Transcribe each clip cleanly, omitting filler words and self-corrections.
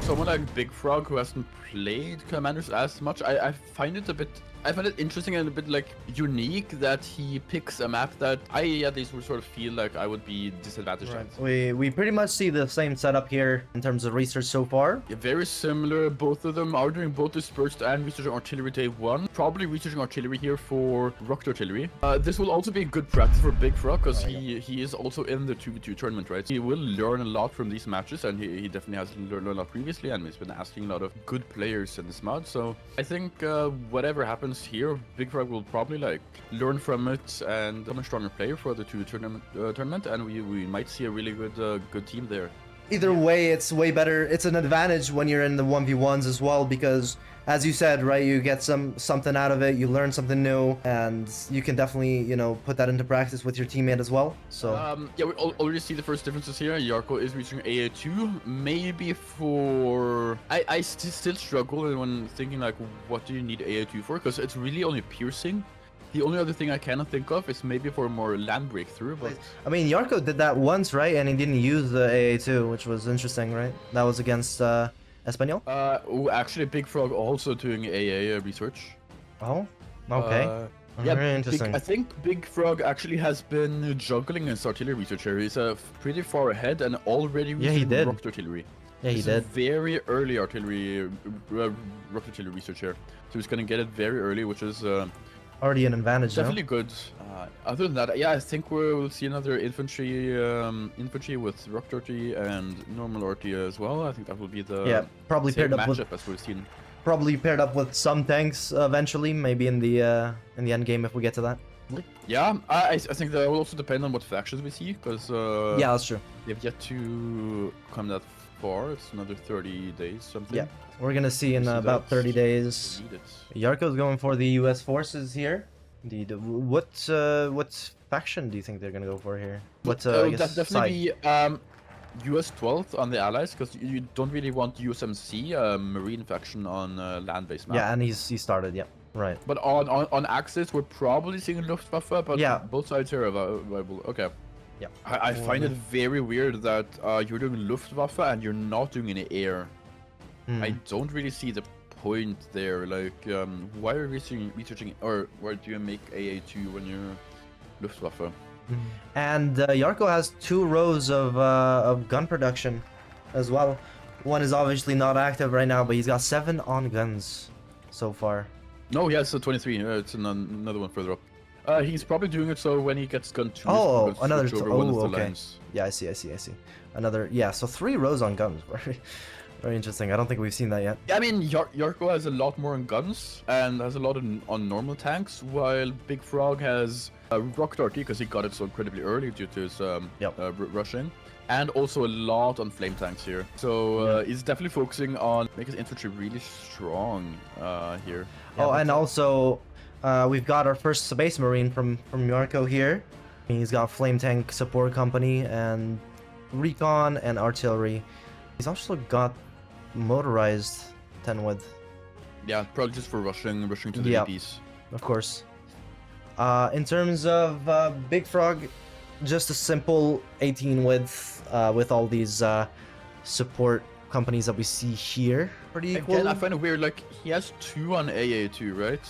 someone like Big Frog who hasn't played Commanders as much, I find it a bit. I find it interesting and a bit like unique that he picks a map that I at least would sort of feel like I would be disadvantaged at. We pretty much see the same setup here in terms of research so far. Yeah, very similar. Both of them are doing both dispersed and researching artillery day 1. Probably researching artillery here for rocket artillery. This will also be good practice for Big Frog because he is also in the 2v2 tournament, right? He will learn a lot from these matches, and he definitely has learned a lot previously, and he's been asking a lot of good players in this mod. So I think whatever happens here, Big Frog will probably like learn from it and become a stronger player for the 2v2 tournament, and we might see a really good team there. Either way, it's way better. It's an advantage when you're in the 1v1s as well, because as you said, right, you get something out of it, you learn something new, and you can definitely, you know, put that into practice with your teammate as well. So yeah, we already see the first differences here. Yarko is reaching AA2, maybe for I still struggle when thinking like, what do you need AA2 for? Because it's really only piercing. The only other thing I cannot think of is maybe for more land breakthrough, but... I mean, Yarko did that once, right? And he didn't use the AA2, which was interesting, right? That was against Espanol? Actually, Big Frog also doing AA research. Oh, okay. Yeah, very interesting. I think Big Frog actually has been juggling his artillery research here. He's pretty far ahead and already reaching rocket artillery. Yeah, he did. Very early artillery, rocket artillery research here. So he's gonna get it very early, which is... already an advantage, definitely good. Other than that, yeah, I think we'll see another infantry with rocket artillery and normal artillery as well. I think that will be the probably paired up with as we've seen. Probably paired up with some tanks eventually, maybe in the end game if we get to that. Yeah, I think that will also depend on what factions we see, because yeah, that's true. They've yet to come that far. It's another 30 days, something. Yeah, we're gonna see in about 30 days. Yarko's going for the U.S. forces here. Indeed. What faction do you think they're gonna go for here? What I guess, definitely US 12th on the allies, because you don't really want USMC, marine faction on land-based map. Yeah, and he started. Yeah, right. But on Axis, we're probably seeing Luftwaffe, but yeah, both sides here are viable. Okay. Yeah. I find it very weird that you're doing Luftwaffe and you're not doing any air. I don't really see the point there. Like, why are you researching, or why do you make AA2 when you're Luftwaffe? And Yarko has 2 rows of gun production as well. One is obviously not active right now, but he's got 7 on guns so far. No, he has 23. It's another one further up. He's probably doing it so when he gets gun 2. Oh, another. Oh, okay. Lines. Yeah, I see. Another. Yeah, so 3 rows on guns. Very interesting. I don't think we've seen that yet. Yeah, I mean, Yarko has a lot more on guns and has a lot on normal tanks, while Big Frog has rocket artillery because he got it so incredibly early due to his rushing, and also a lot on flame tanks here. So he's definitely focusing on making his infantry really strong here. Oh, and also we've got our first Space Marine from Yarko here. He's got flame tank support company and recon and artillery. He's also got motorized 10 width. Yeah, probably just for rushing to the APs. Of course. In terms of Big Frog, just a simple 18 width with all these support companies that we see here. Pretty equal. Again, I find it weird, like, he has 2 on AA2, right?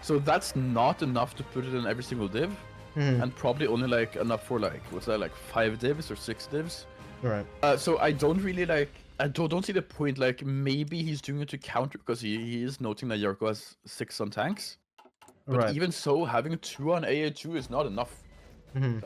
So that's not enough to put it in every single div. And probably only like enough for like, what's that, like 5 divs or 6 divs? Right. So I don't really like, I don't see the point. Like, maybe he's doing it to counter, because he is noting that Yarko has 6 on tanks. But even so, having 2 on AA2 is not enough.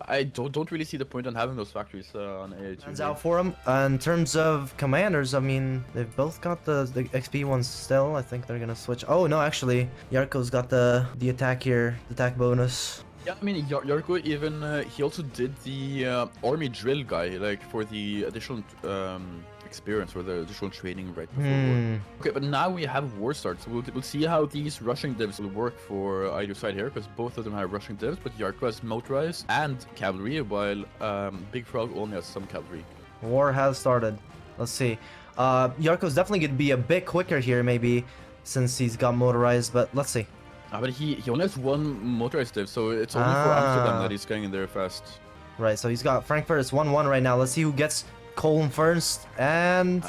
I don't really see the point on having those factories on AA2. Hands out for him. In terms of commanders, I mean, they've both got the XP ones still. I think they're gonna switch. Oh no, actually, Yarko's got the attack here, the attack bonus. Yeah, I mean, Yarko even, he also did the army drill guy, like, for the additional experience or the additional training right before war. Okay, but now we have war start, so we'll see how these rushing divs will work for either side here, because both of them have rushing divs, but Yarko has motorized and cavalry, while Big Frog only has some cavalry. War has started. Let's see. Yarko's definitely going to be a bit quicker here, maybe, since he's got motorized, but let's see. But he only has 1 motorized div, so it's only for Amsterdam that he's getting in there fast. Right, so he's got Frankfurt. It's 1-1 right now. Let's see who gets Cologne first, and...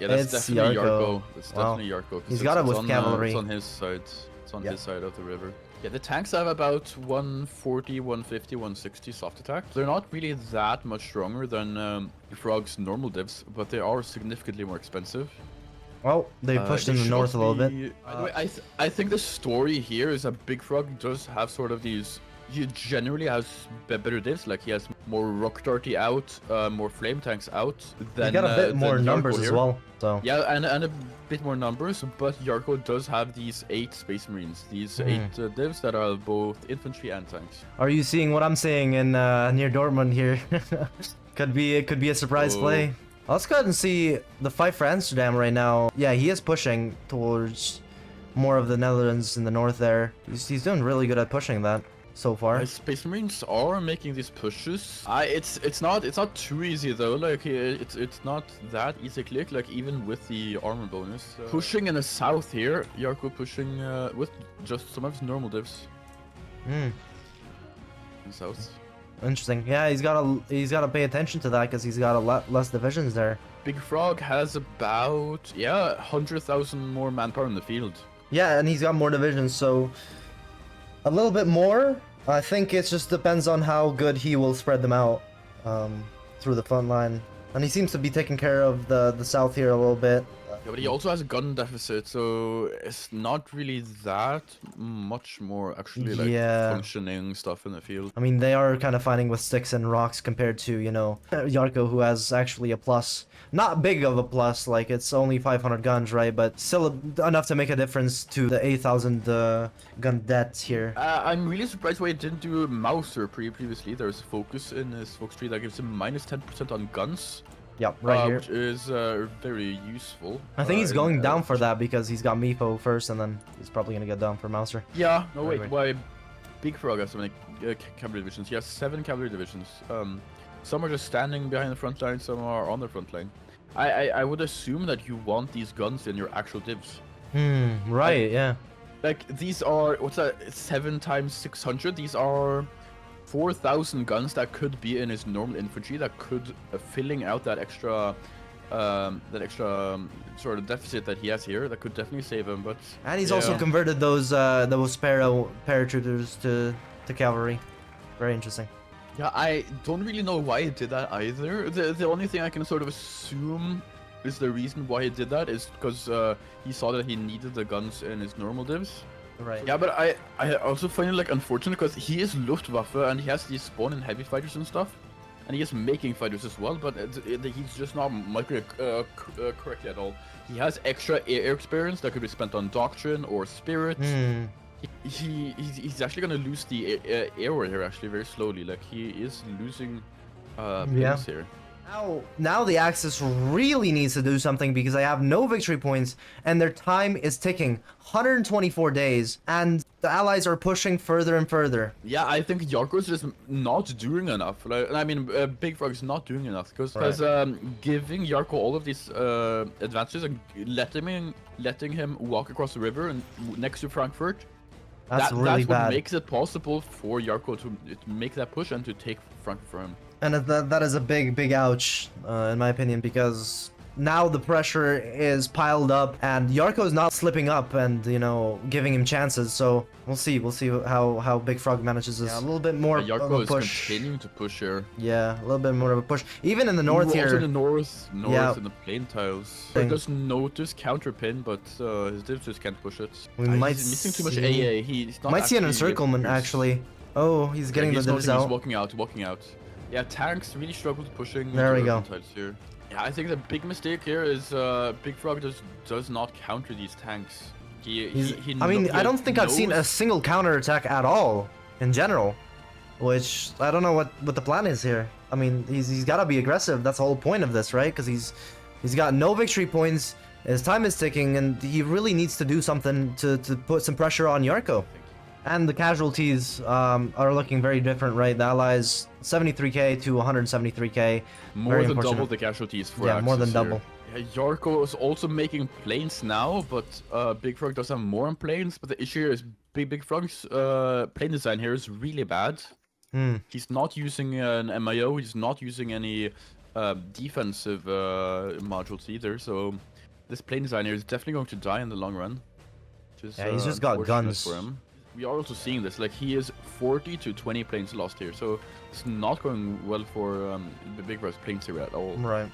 Yeah, that's It's definitely Yarko. Yarko. It's Wow. definitely Yarko. 'Cause He's got it with on, cavalry. it's on his side. It's on Yep. his side of the river. Yeah, the tanks have about 140, 150, 160 soft attack. They're not really that much stronger than Frog's normal divs, but they are significantly more expensive. Well, they pushed in the should north a also little be- bit. By the way, I think the story here is that Big Frog does have sort of these. He generally has better divs, like he has more rock darty out, more flame tanks out than. He's got a bit more than numbers Yarko as here. well. So Yeah, and a bit more numbers, but Yarko does have these 8 Space Marines, these 8 divs that are both infantry and tanks. are you seeing what I'm seeing in near Dortmund here? Could be a surprise Oh. play. Let's go ahead and see the fight for Amsterdam right now. Yeah, he is pushing towards more of the Netherlands in the north there. He's doing really good at pushing that so far. Space Marines are making these pushes. It's not too easy though. Like it's not that easy click. Like even with the armor bonus, pushing in the south here, Yarko pushing with just some of his normal divs Hmm. in the south. Interesting. Yeah, he's gotta pay attention to that because he's got a lot less divisions there. Big Frog has about 100,000 more manpower in the field. Yeah, and he's got more divisions, so a little bit more. I think it just depends on how good he will spread them out through the front line. And he seems to be taking care of the south here a little bit. Yeah, but he also has a gun deficit, so it's not really that much more actually like Yeah. functioning stuff in the field. I mean, they are kind of fighting with sticks and rocks compared to, you know, Yarko, who has actually a plus. Not big of a plus, like it's only 500 guns, right? But still enough to make a difference to the 8,000 gun debt here. I'm really surprised why he didn't do Mauser previously. There's focus in his focus tree that gives him minus 10% on guns. Yep, right here. Which is very useful. I think he's in, going down for that because he's got Meepo first, and then he's probably gonna get down for Mauser. Yeah, no Right, wait, why Big Frog has so many cavalry divisions? He has 7 cavalry divisions. Some are just standing behind the front line, some are on the front line. I would assume that you want these guns in your actual divs. Right, yeah. Like these are, what's that, 7 times 600? These are 4,000 guns that could be in his normal infantry that could filling out that extra sort of deficit that he has here. That could definitely save him, but And he's also converted those paratroopers to cavalry. Very interesting. Yeah, I don't really know why he did that either. The only thing I can sort of assume is the reason why he did that is because he saw that he needed the guns in his normal divs. Right. Yeah, but I also find it like unfortunate because he is Luftwaffe and he has these spawn in heavy fighters and stuff, and he is making fighters as well. But he's just not micro correctly at all. He has extra air experience that could be spent on doctrine or spirit. He's actually gonna lose the air war here actually very slowly. Like he is losing pins here. Now the Axis really needs to do something because they have no victory points and their time is ticking. 124 days and the allies are pushing further and further. Yeah, I think Yarko's just not doing enough. Like, I mean, Big Frog is not doing enough because giving Yarko all of these advantages and letting him walk across the river and next to Frankfurt. That's really what bad. Makes it possible for Yarko to make that push and to take Frankfurt from him. And that is a big ouch, in my opinion, because now the pressure is piled up and Yarko is not slipping up and, you know, giving him chances. So we'll see how Big Frog manages this. Yeah, a little bit more of Yarko a is push. continuing to push here. Yeah, a little bit more of a push. Even in the north Also here. in the north Yeah. in the plain tiles. He does notice counterpin, but his divs just can't push it. We might he's missing too much see- AA. He's not Might see an actually encirclement getting actually. Oh, he's getting he's the divs noting out. He's walking out. Yeah, tanks really struggle to pushing. There we into go. urban tiles here. Yeah, I think the big mistake here is Big Frog does not counter these tanks. I mean, I don't think I've seen a single counterattack at all in general, which I don't know what the plan is here. I mean, he's got to be aggressive. That's the whole point of this, right? Because he's got no victory points. His time is ticking, and he really needs to do something to put some pressure on Yarko. And the casualties are looking very different, right? The allies 73k to 173k. More Very than unfortunate. double the casualties for Yeah, more than Axis here. double. Yeah, Yarko is also making planes now, but Big Frog does have more on planes. But the issue here is Big Frog's plane design here is really bad. He's not using an MIO. He's not using any defensive modules either. So this plane designer is definitely going to die in the long run. Which is, Yeah, he's just got unfortunate guns. for him. We are also seeing this, like he is 40 to 20 planes lost here, so it's not going well for the big res planes here at all. Right.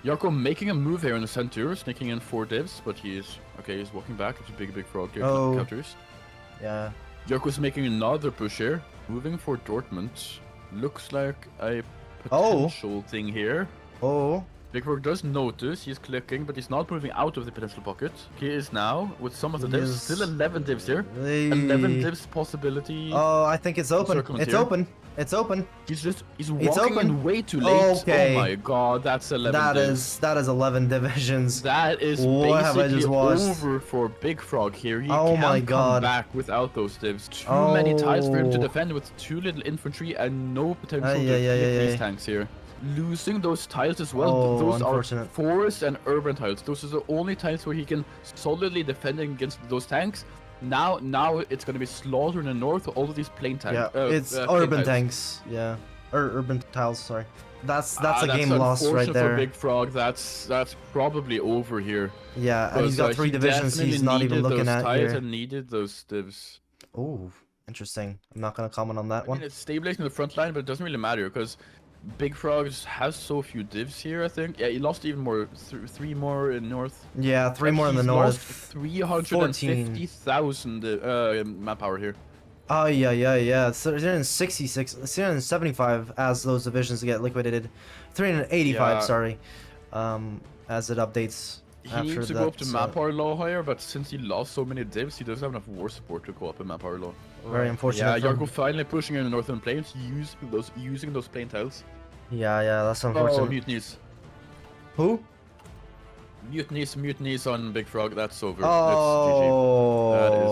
Yarko making a move here in the center, sneaking in 4 divs, but he is okay. He's walking back. It's a big frog here. Oh. Counters. Yeah. Yarko's making another push here, moving for Dortmund. Looks like a Oh. potential thing here. Oh. Big Frog does notice, he's clicking, but he's not moving out of the potential pocket. He is now, with some of the divs, Yes. still 11 divs here. They- 11 divs possibility. Oh, I think it's open. Circlement It's here. open. It's open. He's It's walking open. in way too late. Okay. Oh my god, that's 11 divs. That is 11 divisions. That is What have I basically just watched? over for Big Frog here. He Oh can't my come God. back without those divs. Too many tiles for him to Oh. defend with too little infantry and no potential to yeah, hit yeah. these tanks here. Losing those tiles as well. Oh, Those are unfortunate. forest and urban tiles. Those are the only tiles where he can solidly defend against those tanks. Now it's gonna be slaughter in the north. All of these plain tanks. Yeah, it's plain urban tiles. tanks. Yeah, or urban tiles. Sorry, that's a game that's lost right unfortunate there. For Big Frog, that's probably over here. Yeah, and he's got Because, 3 he divisions. definitely He's not even needed looking those at tiles here. and needed those divs. Oh, interesting. I'm not gonna comment on that I one. mean, it's stabilizing the front line, but it doesn't really matter because Big Frog has so few divs here. I think. Yeah, he lost even more. 3 more in north. Yeah, 3 more in the He's north. lost 350,000 manpower here. Oh yeah. So 366, 375 as those divisions get liquidated. 385, Yeah. sorry. As it updates. He after needs to that, go up to so- manpower law higher, but since he lost so many divs, he doesn't have enough war support to go up in manpower law. Very unfortunate. Yeah, for- Yarko finally pushing in the northern plains, using those plain tiles. Yeah, that's Oh, unfortunate. mutinies. Who? Mutinies on Big Frog. That's over. Oh, That is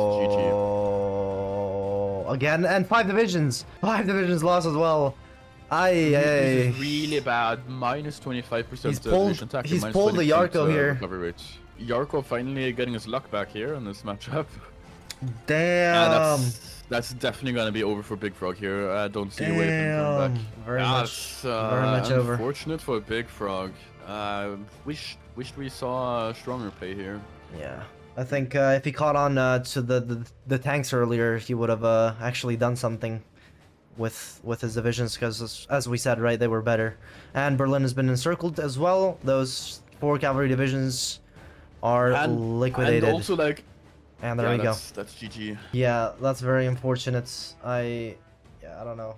GG. Again, and 5 divisions. 5 divisions lost as well. This Aye. is really bad. Minus 25% He's pulled- division attack. and he's minus pulled the 20% Yarko here. recovery rate. Yarko finally getting his luck back here in this matchup. Damn. That's definitely gonna be over for Big Frog here. I don't see a way for him coming Damn. back. Very much. Very much over. Unfortunate for Big Frog. Wished we saw a stronger play here. Yeah. I think if he caught on to the tanks earlier, he would have actually done something with his divisions, because as we said, right, they were better. And Berlin has been encircled as well. Those 4 cavalry divisions are liquidated. And also like, And there we go. That's GG. Yeah, that's very unfortunate. I don't know.